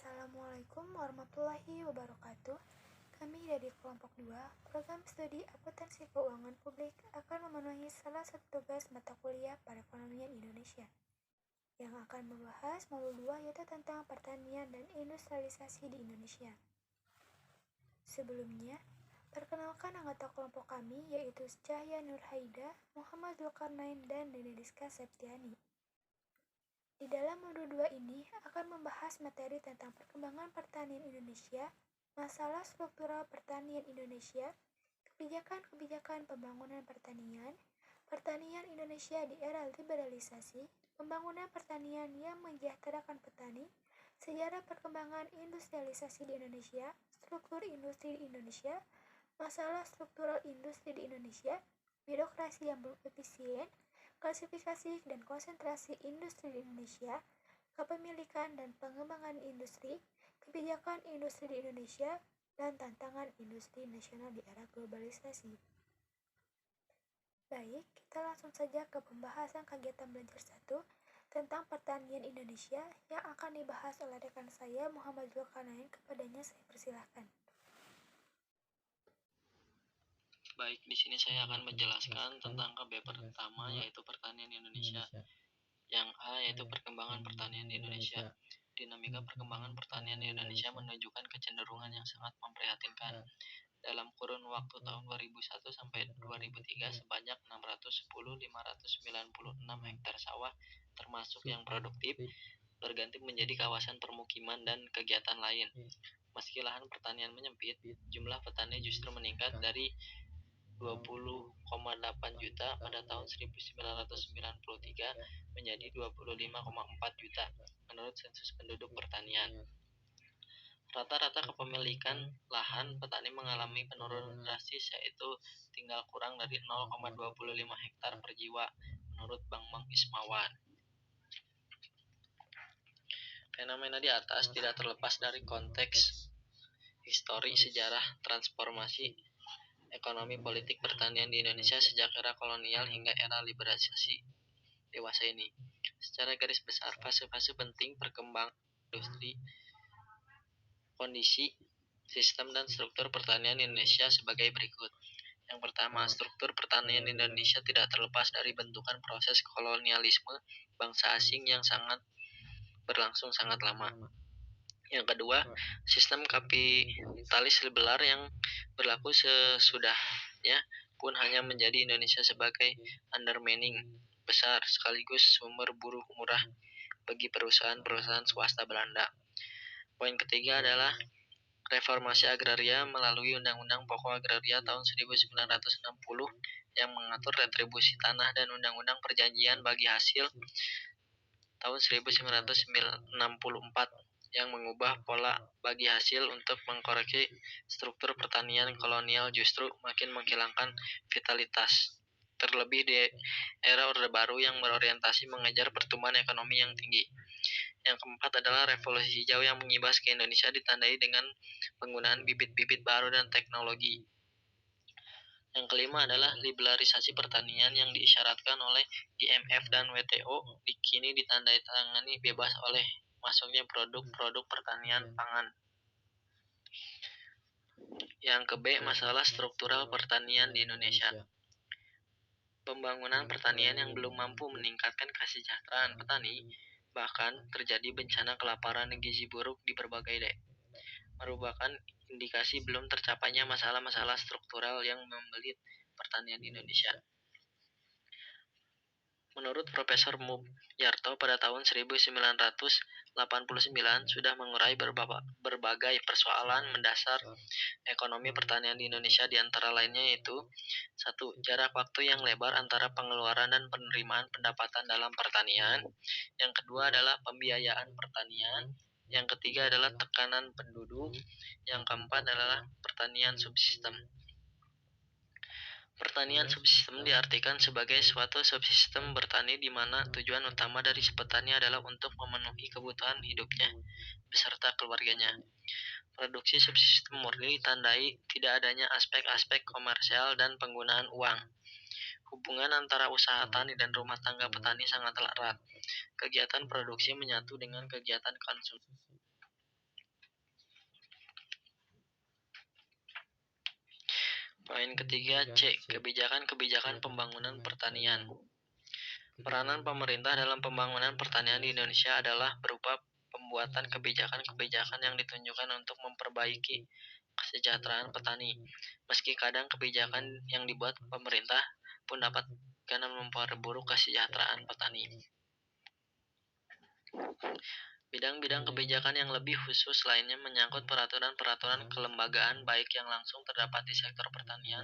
Assalamualaikum warahmatullahi wabarakatuh. Kami dari kelompok 2, program studi akuntansi keuangan publik akan memenuhi salah satu tugas mata kuliah perekonomian Indonesia yang akan membahas modul 2 yaitu tentang pertanian dan industrialisasi di Indonesia. Sebelumnya, perkenalkan anggota kelompok kami yaitu Cahya Nurhaida, Muhammad Zulkarnain, dan Denediska Septiani. Di dalam modul 2 ini akan membahas materi tentang perkembangan pertanian Indonesia, masalah struktural pertanian Indonesia, kebijakan-kebijakan pembangunan pertanian, pertanian Indonesia di era liberalisasi, pembangunan pertanian yang mensejahterakan petani, sejarah perkembangan industrialisasi di Indonesia, struktur industri di Indonesia, masalah struktural industri di Indonesia, birokrasi yang belum efisien, klasifikasi dan konsentrasi industri di Indonesia, kepemilikan dan pengembangan industri, kebijakan industri di Indonesia, dan tantangan industri nasional di era globalisasi. Baik, kita langsung saja ke pembahasan kegiatan belajar 1 tentang pertanian Indonesia yang akan dibahas oleh rekan saya Muhammad Zulkarnain. Kepadanya saya persilahkan. Baik, di sini saya akan menjelaskan tentang KB pertama yaitu pertanian Indonesia. Yang A yaitu perkembangan pertanian di Indonesia. Dinamika perkembangan pertanian di Indonesia menunjukkan kecenderungan yang sangat memprihatinkan. Dalam kurun waktu tahun 2001 sampai 2003 sebanyak 610.596 hektar sawah termasuk yang produktif berganti menjadi kawasan permukiman dan kegiatan lain. Meski lahan pertanian menyempit, jumlah petani justru meningkat dari 20,8 juta pada tahun 1993 menjadi 25,4 juta menurut sensus penduduk pertanian. Rata-rata kepemilikan lahan petani mengalami penurunan drastis yaitu tinggal kurang dari 0,25 hektar per jiwa menurut Bambang Ismawan. Fenomena di atas tidak terlepas dari konteks histori sejarah transformasi ekonomi politik pertanian di Indonesia sejak era kolonial hingga era liberalisasi dewasa ini. Secara garis besar, fase-fase penting perkembangan industri, kondisi, sistem, dan struktur pertanian Indonesia sebagai berikut. Yang pertama, struktur pertanian Indonesia tidak terlepas dari bentukan proses kolonialisme bangsa asing yang berlangsung sangat lama. Yang kedua, sistem kapitalis liberal yang berlaku sesudahnya pun hanya menjadi Indonesia sebagai undermining besar sekaligus sumber buruh murah bagi perusahaan-perusahaan swasta Belanda. Poin ketiga adalah reformasi agraria melalui Undang-Undang Pokok Agraria tahun 1960 yang mengatur retribusi tanah dan Undang-Undang Perjanjian Bagi Hasil tahun 1964 yang mengubah pola bagi hasil untuk mengkoreksi struktur pertanian kolonial justru makin menghilangkan vitalitas. Terlebih di era Orde Baru yang berorientasi mengejar pertumbuhan ekonomi yang tinggi. Yang keempat adalah revolusi hijau yang mengibas ke Indonesia ditandai dengan penggunaan bibit-bibit baru dan teknologi. Yang kelima adalah liberalisasi pertanian yang diisyaratkan oleh IMF dan WTO kini ditandai-tangani bebas oleh masuknya produk-produk pertanian pangan. Yang ke B, masalah struktural pertanian di Indonesia. Pembangunan pertanian yang belum mampu meningkatkan kesejahteraan petani, bahkan terjadi bencana kelaparan dan gizi buruk di berbagai daerah, merupakan indikasi belum tercapainya masalah-masalah struktural yang membelit pertanian Indonesia. Menurut Profesor Mubyarto pada tahun 1989 sudah mengurai berbagai persoalan mendasar ekonomi pertanian di Indonesia, di antara lainnya yaitu 1. Jarak waktu yang lebar antara pengeluaran dan penerimaan pendapatan dalam pertanian. Yang kedua adalah pembiayaan pertanian. Yang ketiga adalah tekanan penduduk. Yang keempat adalah pertanian subsistem. Pertanian subsistem diartikan sebagai suatu subsistem bertani di mana tujuan utama dari si petani adalah untuk memenuhi kebutuhan hidupnya beserta keluarganya. Produksi subsistem murni ditandai tidak adanya aspek-aspek komersial dan penggunaan uang. Hubungan antara usaha tani dan rumah tangga petani sangat erat. Kegiatan produksi menyatu dengan kegiatan konsumsi. Poin ketiga C. Kebijakan-kebijakan pembangunan pertanian. Peranan pemerintah dalam pembangunan pertanian di Indonesia adalah berupa pembuatan kebijakan-kebijakan yang ditunjukkan untuk memperbaiki kesejahteraan petani. Meski kadang kebijakan yang dibuat pemerintah pun dapat karena memperburuk kesejahteraan petani. Bidang-bidang kebijakan yang lebih khusus lainnya menyangkut peraturan-peraturan kelembagaan baik yang langsung terdapat di sektor pertanian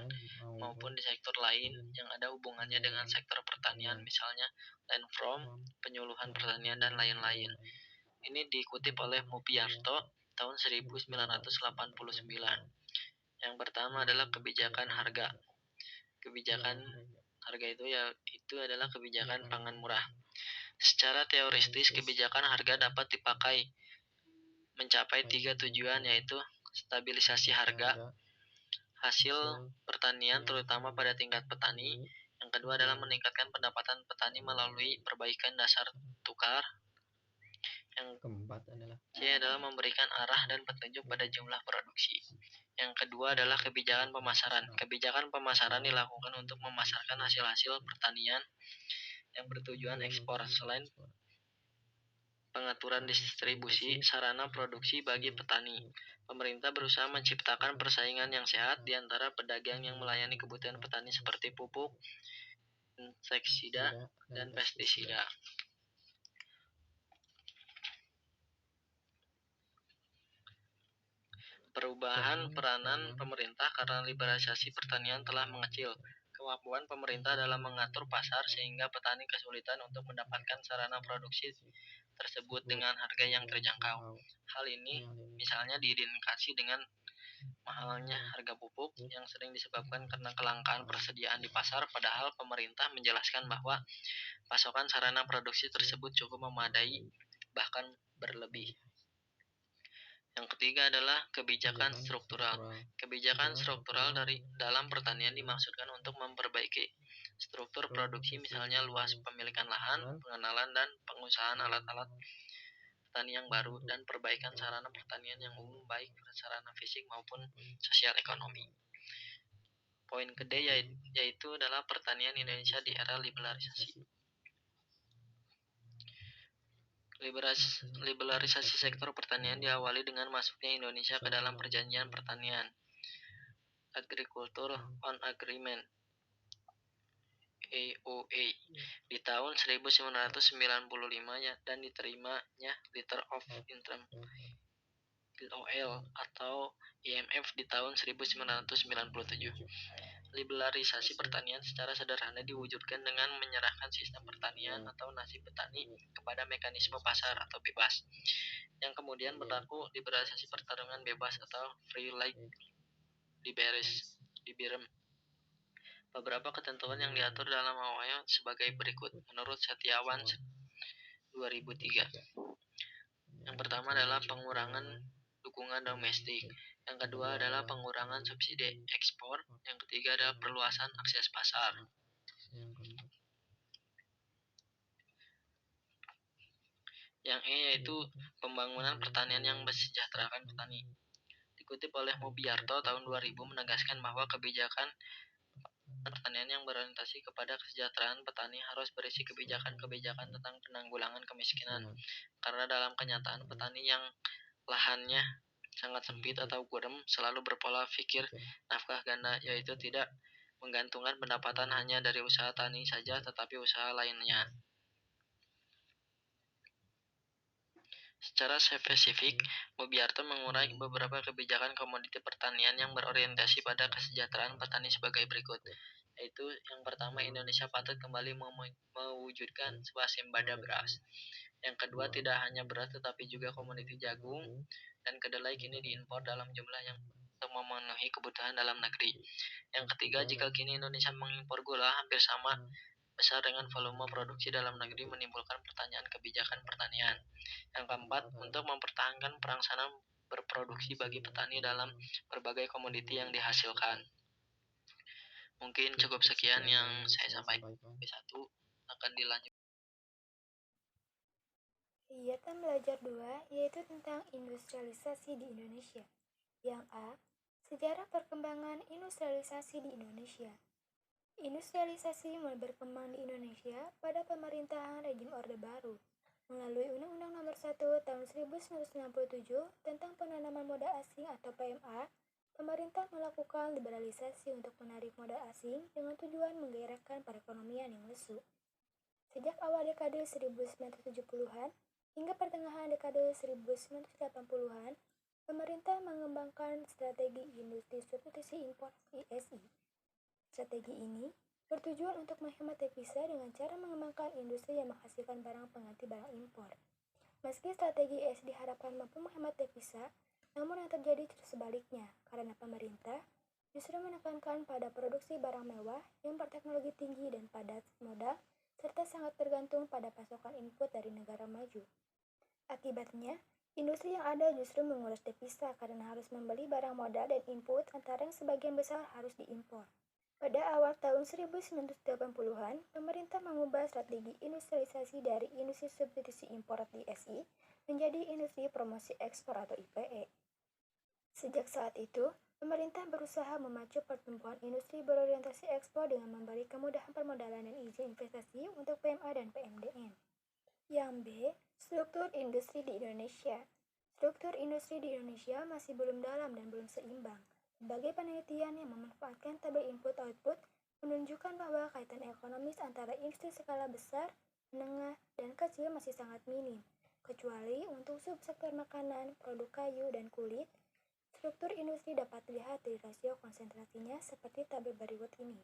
maupun di sektor lain yang ada hubungannya dengan sektor pertanian, misalnya land from, penyuluhan pertanian, dan lain-lain. Ini dikutip oleh Mupiarto tahun 1989. Yang pertama adalah kebijakan harga. Kebijakan harga itu adalah kebijakan pangan murah. Secara teoretis, kebijakan harga dapat dipakai mencapai 3 tujuan, yaitu stabilisasi harga hasil pertanian terutama pada tingkat petani. Yang kedua adalah meningkatkan pendapatan petani melalui perbaikan dasar tukar. Yang keempat adalah memberikan arah dan petunjuk pada jumlah produksi. Yang kedua adalah kebijakan pemasaran. Kebijakan pemasaran dilakukan untuk memasarkan hasil-hasil pertanian yang bertujuan ekspor. Selain pengaturan distribusi sarana produksi bagi petani, pemerintah berusaha menciptakan persaingan yang sehat di antara pedagang yang melayani kebutuhan petani seperti pupuk, inseksida, dan pestisida. Perubahan peranan pemerintah karena liberalisasi pertanian telah mengecil kemampuan pemerintah dalam mengatur pasar sehingga petani kesulitan untuk mendapatkan sarana produksi tersebut dengan harga yang terjangkau. Hal ini misalnya diindikasi dengan mahalnya harga pupuk yang sering disebabkan karena kelangkaan persediaan di pasar, padahal pemerintah menjelaskan bahwa pasokan sarana produksi tersebut cukup memadai bahkan berlebih. Yang ketiga adalah kebijakan struktural. Kebijakan struktural dalam pertanian dimaksudkan untuk memperbaiki struktur produksi, misalnya luas pemilikan lahan, pengenalan dan pengusahaan alat-alat petani yang baru, dan perbaikan sarana pertanian yang umum baik sarana fisik maupun sosial ekonomi. Poin kedua yaitu adalah pertanian Indonesia di era liberalisasi. Liberalisasi sektor pertanian diawali dengan masuknya Indonesia ke dalam perjanjian pertanian Agriculture on Agreement AOA di tahun 1995 dan diterimanya Letter of Intent LOL atau IMF di tahun 1997. Liberalisasi pertanian secara sederhana diwujudkan dengan menyerahkan sistem pertanian atau nasib petani kepada mekanisme pasar atau bebas, yang kemudian berlaku liberalisasi pertarungan bebas atau free like liberum. Beberapa ketentuan yang diatur dalam AOA sebagai berikut menurut Setiawan 2003. Yang pertama adalah pengurangan dukungan domestik. Yang kedua adalah pengurangan subsidi ekspor. Yang ketiga adalah perluasan akses pasar. Yang E yaitu pembangunan pertanian yang mensejahterakan petani. Dikutip oleh Mupiarto tahun 2000 menegaskan bahwa kebijakan pertanian yang berorientasi kepada kesejahteraan petani harus berisi kebijakan-kebijakan tentang penanggulangan kemiskinan. Karena dalam kenyataan petani yang lahannya sangat sempit atau gurem selalu berpola pikir nafkah ganda, yaitu tidak menggantungkan pendapatan hanya dari usaha tani saja tetapi usaha lainnya. Secara spesifik, Mupiarto mengurai beberapa kebijakan komoditi pertanian yang berorientasi pada kesejahteraan petani sebagai berikut, yaitu yang pertama, Indonesia patut kembali mewujudkan swasembada beras. Yang kedua, tidak hanya beras tetapi juga komoditi jagung dan kedelai kini diimpor dalam jumlah yang untuk memenuhi kebutuhan dalam negeri. Yang ketiga, jika kini Indonesia mengimpor gula hampir sama besar dengan volume produksi dalam negeri, menimbulkan pertanyaan kebijakan pertanian. Yang keempat, untuk mempertahankan perang sana berproduksi bagi petani dalam berbagai komoditi yang dihasilkan. Mungkin cukup sekian yang saya sampaikan. B1 akan dilanjut. Kegiatan belajar 2 yaitu tentang industrialisasi di Indonesia. Yang A, Sejarah perkembangan industrialisasi di Indonesia. Industrialisasi mulai berkembang di Indonesia pada pemerintahan rejim Orde Baru melalui Undang-Undang Nomor 1 Tahun 1967 tentang penanaman modal asing atau PMA. Pemerintah melakukan liberalisasi untuk menarik modal asing dengan tujuan menggairahkan perekonomian yang lesu. Sejak awal dekade 1970-an hingga pertengahan dekade 1980-an, pemerintah mengembangkan strategi industri substitusi impor ISI. Strategi ini bertujuan untuk menghemat devisa dengan cara mengembangkan industri yang menghasilkan barang pengganti barang impor. Meski strategi ISI diharapkan mampu menghemat devisa, namun yang terjadi justru sebaliknya, karena pemerintah justru menekankan pada produksi barang mewah yang berteknologi tinggi dan padat modal, serta sangat tergantung pada pasokan input dari negara maju. Akibatnya, industri yang ada justru menguras devisa karena harus membeli barang modal dan input antara yang sebagian besar harus diimpor. Pada awal tahun 1980-an, pemerintah mengubah strategi industrialisasi dari industri substitusi impor (ISI) menjadi industri promosi ekspor atau IPE. Sejak saat itu, pemerintah berusaha memacu pertumbuhan industri berorientasi ekspor dengan memberi kemudahan permodalan dan izin investasi untuk PMA dan PMDN. Yang B. Struktur industri di Indonesia. Struktur industri di Indonesia masih belum dalam dan belum seimbang. Berbagai penelitian yang memanfaatkan tabel input-output menunjukkan bahwa kaitan ekonomis antara industri skala besar, menengah, dan kecil masih sangat minim, kecuali untuk subsektor makanan, produk kayu, dan kulit. Struktur industri dapat dilihat dari rasio konsentrasinya seperti tabel berikut ini.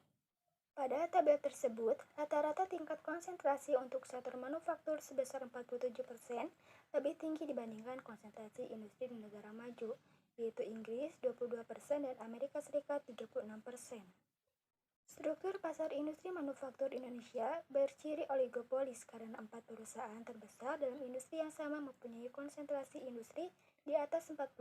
Pada tabel tersebut, rata-rata tingkat konsentrasi untuk sektor manufaktur sebesar 47%, lebih tinggi dibandingkan konsentrasi industri di negara maju, yaitu Inggris 22% dan Amerika Serikat 36%. Struktur pasar industri manufaktur Indonesia berciri oligopolis karena 4 perusahaan terbesar dalam industri yang sama mempunyai konsentrasi industri di atas 40%.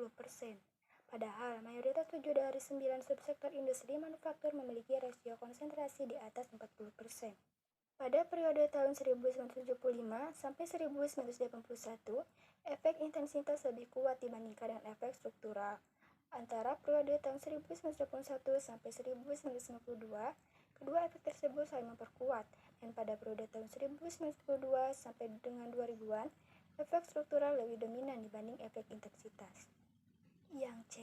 Padahal, mayoritas 7 dari 9 subsektor industri manufaktur memiliki rasio konsentrasi di atas 40%. Pada periode tahun 1975 sampai 1981, efek intensitas lebih kuat dibandingkan dengan efek struktural. Antara periode tahun 1981 sampai 1992, kedua efek tersebut saling memperkuat, dan pada periode tahun 1992 sampai dengan 2000-an, efek struktural lebih dominan dibanding efek intensitas. Yang C.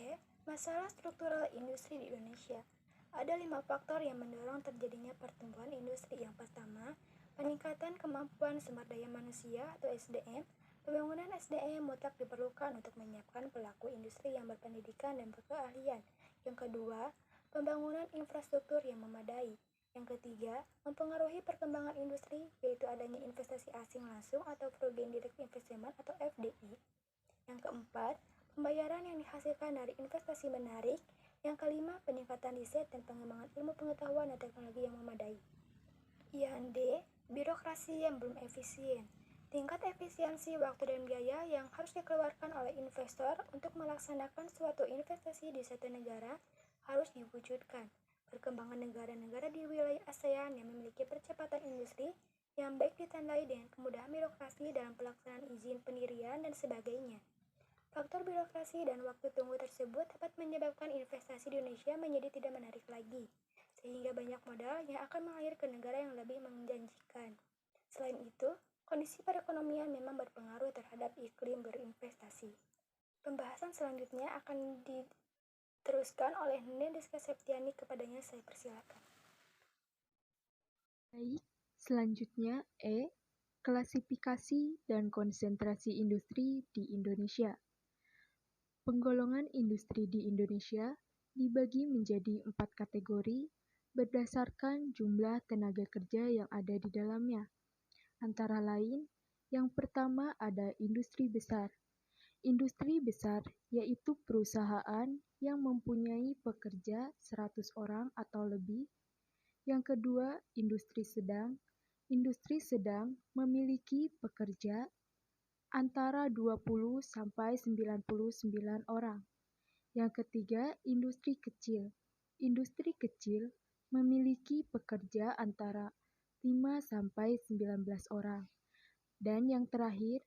Masalah struktural industri di Indonesia. Ada 5 faktor yang mendorong terjadinya pertumbuhan industri. Yang pertama, peningkatan kemampuan sumber daya manusia atau SDM. Pembangunan SDM mutlak diperlukan untuk menyiapkan pelaku industri yang berpendidikan dan berkeahlian. Yang kedua, pembangunan infrastruktur yang memadai. Yang ketiga, mempengaruhi perkembangan industri, yaitu adanya investasi asing langsung atau Foreign Direct Investment atau FDI. Yang keempat, pembayaran yang dihasilkan dari investasi menarik. Yang kelima, peningkatan riset dan pengembangan ilmu pengetahuan dan teknologi yang memadai. Yang D. Birokrasi yang belum efisien. Tingkat efisiensi waktu dan biaya yang harus dikeluarkan oleh investor untuk melaksanakan suatu investasi di suatu negara harus diwujudkan. Perkembangan negara-negara di wilayah ASEAN yang memiliki percepatan industri yang baik ditandai dengan kemudahan birokrasi dalam pelaksanaan izin pendirian dan sebagainya. Faktor birokrasi dan waktu tunggu tersebut dapat menyebabkan investasi di Indonesia menjadi tidak menarik lagi, sehingga banyak modal yang akan mengalir ke negara yang lebih menjanjikan. Selain itu, kondisi perekonomian memang berpengaruh terhadap iklim berinvestasi. Pembahasan selanjutnya akan diteruskan oleh Nendeska Septiani, kepadanya saya persilakan. Baik, selanjutnya E. Klasifikasi dan konsentrasi industri di Indonesia. Penggolongan industri di Indonesia dibagi menjadi 4 kategori berdasarkan jumlah tenaga kerja yang ada di dalamnya. Antara lain, yang pertama ada industri besar. Industri besar yaitu perusahaan yang mempunyai pekerja 100 orang atau lebih. Yang kedua, industri sedang. Industri sedang memiliki pekerja antara 20 sampai 99 orang. Yang ketiga, industri kecil. Industri kecil memiliki pekerja antara 5 sampai 19 orang. Dan yang terakhir,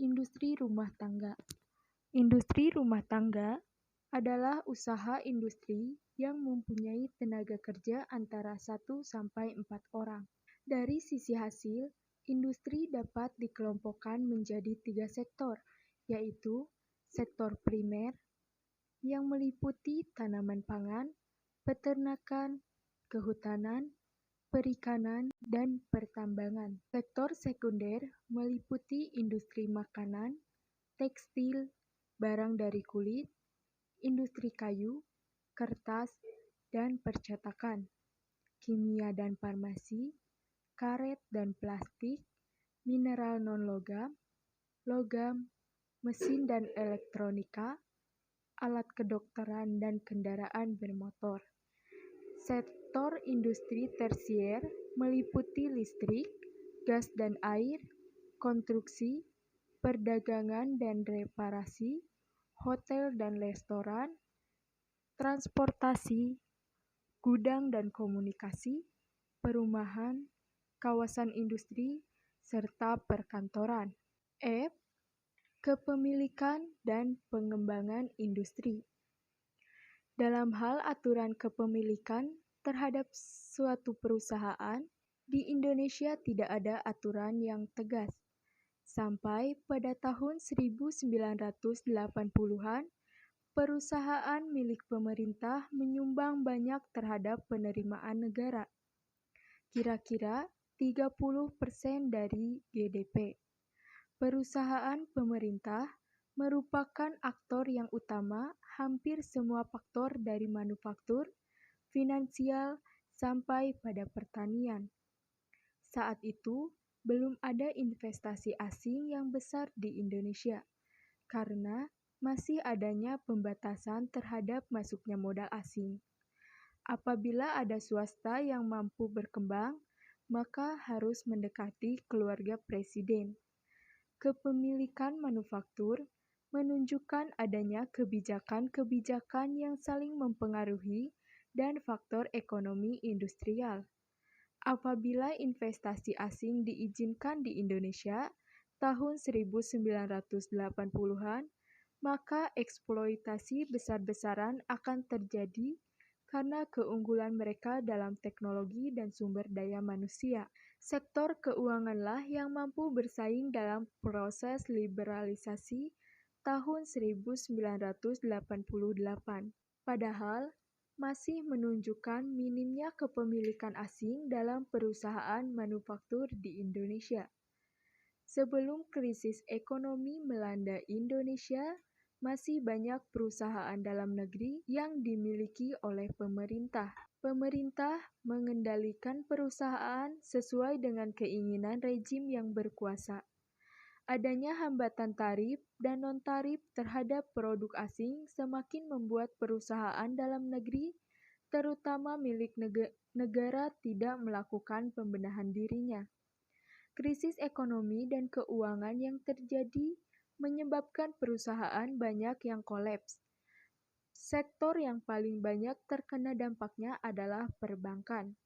industri rumah tangga. Industri rumah tangga adalah usaha industri yang mempunyai tenaga kerja antara 1 sampai 4 orang. Dari sisi hasil, industri dapat dikelompokkan menjadi 3 sektor, yaitu sektor primer yang meliputi tanaman pangan, peternakan, kehutanan, perikanan, dan pertambangan. Sektor sekunder meliputi industri makanan, tekstil, barang dari kulit, industri kayu, kertas, dan percetakan, kimia dan farmasi, karet dan plastik, mineral non-logam, logam, mesin dan elektronika, alat kedokteran dan kendaraan bermotor. Sektor industri tersier meliputi listrik, gas dan air, konstruksi, perdagangan dan reparasi, hotel dan restoran, transportasi, gudang dan komunikasi, perumahan, kawasan industri, serta perkantoran. F. Kepemilikan dan pengembangan industri. Dalam hal aturan kepemilikan terhadap suatu perusahaan, di Indonesia tidak ada aturan yang tegas. Sampai pada tahun 1980-an, perusahaan milik pemerintah menyumbang banyak terhadap penerimaan negara, kira-kira 30% dari GDP. Perusahaan pemerintah merupakan aktor yang utama hampir semua faktor dari manufaktur, finansial, sampai pada pertanian. Saat itu, belum ada investasi asing yang besar di Indonesia, karena masih adanya pembatasan terhadap masuknya modal asing. Apabila ada swasta yang mampu berkembang, maka harus mendekati keluarga presiden. Kepemilikan manufaktur menunjukkan adanya kebijakan-kebijakan yang saling mempengaruhi dan faktor ekonomi industrial. Apabila investasi asing diizinkan di Indonesia tahun 1980-an, maka eksploitasi besar-besaran akan terjadi karena keunggulan mereka dalam teknologi dan sumber daya manusia. Sektor keuanganlah yang mampu bersaing dalam proses liberalisasi tahun 1988. Padahal, masih menunjukkan minimnya kepemilikan asing dalam perusahaan manufaktur di Indonesia. Sebelum krisis ekonomi melanda Indonesia, masih banyak perusahaan dalam negeri yang dimiliki oleh pemerintah. Pemerintah mengendalikan perusahaan sesuai dengan keinginan rejim yang berkuasa. Adanya hambatan tarif dan non-tarif terhadap produk asing semakin membuat perusahaan dalam negeri, terutama milik negara, tidak melakukan pembenahan dirinya. Krisis ekonomi dan keuangan yang terjadi menyebabkan perusahaan banyak yang kolaps. Sektor yang paling banyak terkena dampaknya adalah perbankan.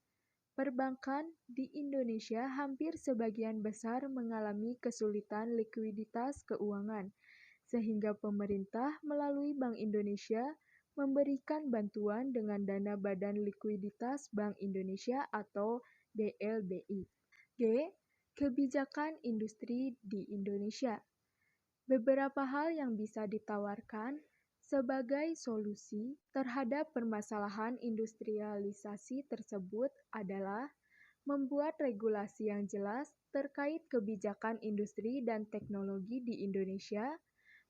Perbankan di Indonesia hampir sebagian besar mengalami kesulitan likuiditas keuangan, sehingga pemerintah melalui Bank Indonesia memberikan bantuan dengan dana Badan Likuiditas Bank Indonesia atau BLBI. G. Kebijakan industri di Indonesia. Beberapa hal yang bisa ditawarkan sebagai solusi terhadap permasalahan industrialisasi tersebut adalah membuat regulasi yang jelas terkait kebijakan industri dan teknologi di Indonesia,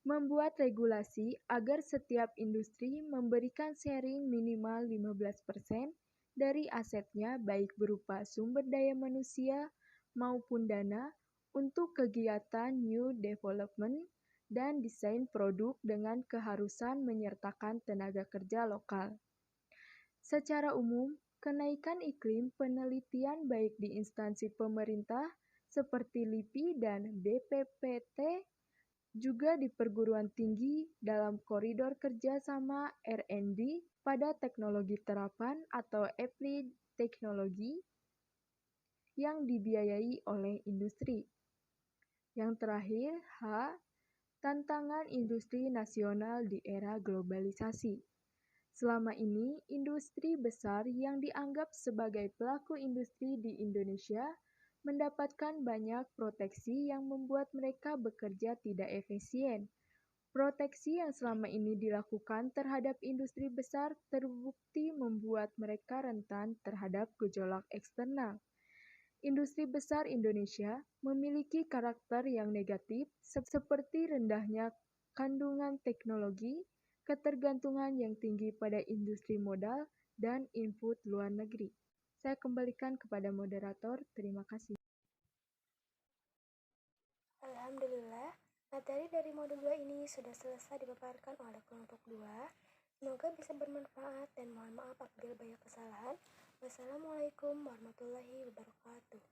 membuat regulasi agar setiap industri memberikan sharing minimal 15% dari asetnya baik berupa sumber daya manusia maupun dana untuk kegiatan new development dan desain produk dengan keharusan menyertakan tenaga kerja lokal. Secara umum, kenaikan iklim penelitian baik di instansi pemerintah seperti LIPI dan BPPT, juga di perguruan tinggi dalam koridor kerjasama R&D pada teknologi terapan atau applied teknologi yang dibiayai oleh industri. Yang terakhir, H. Tantangan industri nasional di era globalisasi. Selama ini, industri besar yang dianggap sebagai pelaku industri di Indonesia mendapatkan banyak proteksi yang membuat mereka bekerja tidak efisien. Proteksi yang selama ini dilakukan terhadap industri besar terbukti membuat mereka rentan terhadap gejolak eksternal. Industri besar Indonesia memiliki karakter yang negatif seperti rendahnya kandungan teknologi, ketergantungan yang tinggi pada industri modal, dan input luar negeri. Saya kembalikan kepada moderator. Terima kasih. Alhamdulillah, materi dari modul 2 ini sudah selesai dipaparkan oleh kelompok 2. Semoga bisa bermanfaat dan mohon maaf apabila banyak kesalahan. Wassalamualaikum warahmatullahi wabarakatuh.